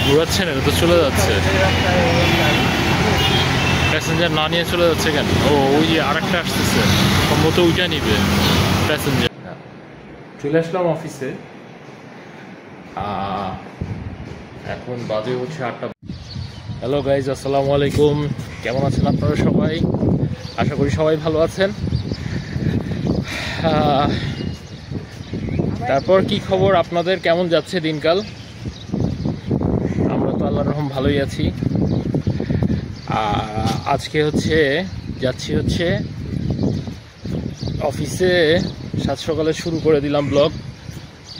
ঘুরাচ্ছেন, এটা তো চলে যাচ্ছে। প্যাসেঞ্জার না নিয়ে চলে যাচ্ছে কেন? ও ওই যে আরেকটা আসতেছে, সম্ভবত ওইটা নিবে প্যাসেঞ্জার। চলে আসলাম অফিসে, এখন বাজে হচ্ছে 8টা। হ্যালো গাইজ, আসসালামু আলাইকুম। কেমন আছেন আপনারা সবাই? আশা করি সবাই ভালো আছেন। তারপর কি খবর আপনাদের? কেমন যাচ্ছে দিনকাল? আমরা তো আল্লাহর রহম ভালোই আছি। আজকে যাচ্ছি অফিসে। সাত সকালে শুরু করে দিলাম ব্লগ।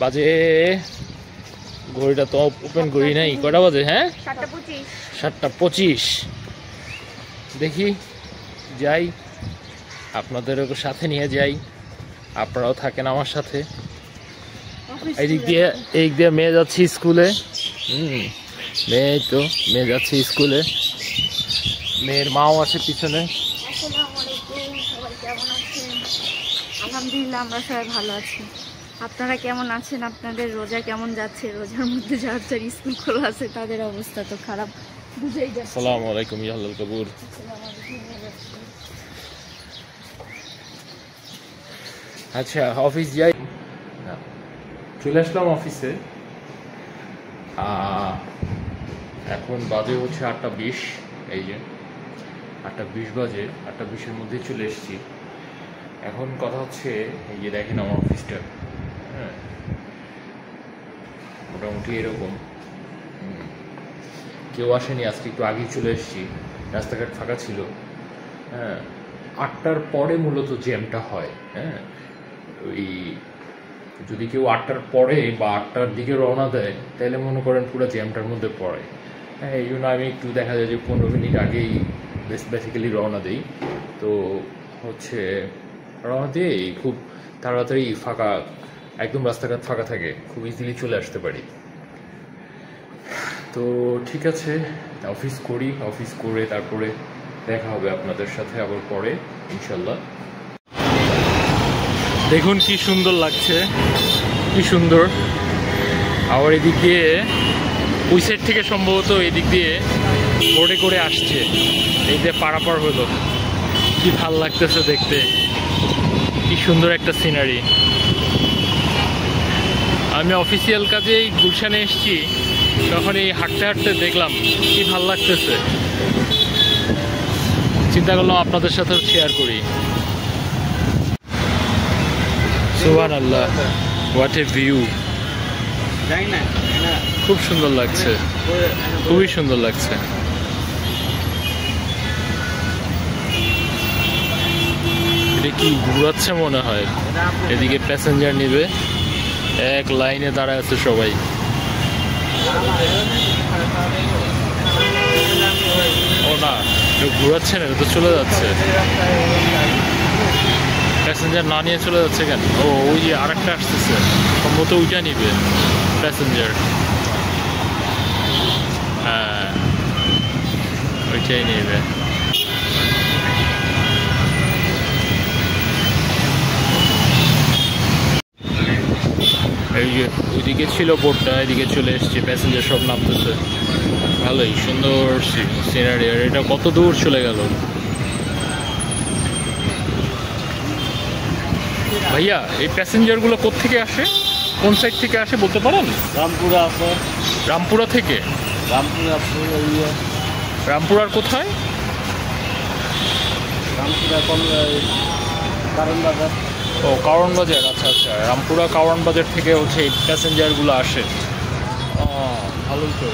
বাজে, ঘড়িটা তো ওপেন করি নাই, কটা বাজে? হ্যাঁ, 7:25। দেখি যাই, আপনাদেরও সাথে নিয়ে যাই, আপনারাও থাকেন আমার সাথে। এই দিক দিয়ে মেয়ে যাচ্ছি স্কুলে। মেয়ে যাচ্ছে স্কুলে, মেয়ের মাও আছে পিছনে। আলহামদুলিল্লাহ, আমরা সবাই ভালো আছি। আপনারা কেমন আছেন? আপনাদের রোজা কেমন যাচ্ছে? রোজার মধ্যে যার স্কুল খোলা আছে তাদের অবস্থা তো খারাপ, বুঝেই যাচ্ছে। আসসালামু আলাইকুম ইয়াহুল কবুর। আচ্ছা, অফিস যাই। চলে আসলাম অফিসে, এখন বাজে হচ্ছে 8:20। এই যে 8:20 বাজে, 8:20-এর মধ্যে চলে এসেছি। এখন কথা হচ্ছে, এই যে দেখেন আমার অফিসটা, হ্যাঁ, মোটামুটি এরকম। কেউ আসেনি আজকে, একটু আগেই চলে এসেছি, রাস্তাঘাট ফাঁকা ছিল। হ্যাঁ, 8টার পরে মূলত জ্যামটা হয়। হ্যাঁ, ওই যদি কেউ 8টার পরে বা 8টার দিকে রওনা দেয়, তাহলে মনে করেন পুরো জ্যামটার মধ্যে পড়ে। হ্যাঁ, এই জন্য আমি একটু দেখা যায় যে 15 মিনিট আগেই বেসিক্যালি রওনা দিই। তো রওনা দিয়ে খুব তাড়াতাড়ি ফাঁকা, একদম রাস্তাঘাট ফাঁকা থাকে, খুব ইজিলি চলে আসতে পারি। তো ঠিক আছে, অফিস করে তারপরে দেখা হবে আপনাদের সাথে আবার পরে ইনশাল্লাহ। দেখুন কি সুন্দর লাগছে, কি সুন্দর। আবার এদিক দিয়ে ওই সাইড থেকে সম্ভবত এদিক দিয়ে বোটে করে আসছে, এই যে পারাপার হলো। কি ভাল লাগতেছে দেখতে, কি সুন্দর একটা সিনারি। আমি অফিসিয়াল কাজেই গুলশানে এসেছি, তখন এই হাঁটতে হাঁটতে দেখলাম কি ভাল লাগতেছে। চিন্তা করলাম আপনাদের সাথে শেয়ার করি। সুবহানাল্লাহ, হোয়াট এ ভিউ! খুব সুন্দর লাগছে, খুবই সুন্দর লাগছে। এটা কি ঘুরাচ্ছে মনে হয়। এদিকে প্যাসেঞ্জার নিবে, এক লাইনে দাঁড়ায় আছে সবাই। ও না, ঘুরাচ্ছে না, এটা তো চলে যাচ্ছে। প্যাসেঞ্জার না নিয়ে চলে যাচ্ছে কেন? ও ওই যে আরেকটা আসতেছে, সম্ভবত ওইটা নিবে প্যাসেঞ্জার। হ্যাঁ, ওইটাই নেবে। এই যে ওইদিকে ছিল বোটটা, এদিকে চলে এসছে, প্যাসেঞ্জার সব নামতেছে। ভালোই সুন্দর সিনারি। আর এটা কত দূর চলে গেল ভাইয়া! এই প্যাসেঞ্জারগুলো কোত্থেকে আসে, কোন সাইড থেকে আসে বলতে পারেন? রামপুরা আছে। রামপুরা থেকে? রামপুরার কোথায়? রামপুরা কারণ বাজার। ও, কারণ বাজার। আচ্ছা আচ্ছা, রামপুরা কারণ বাজার থেকে এই প্যাসেঞ্জারগুলো আসে। ভালোই তো।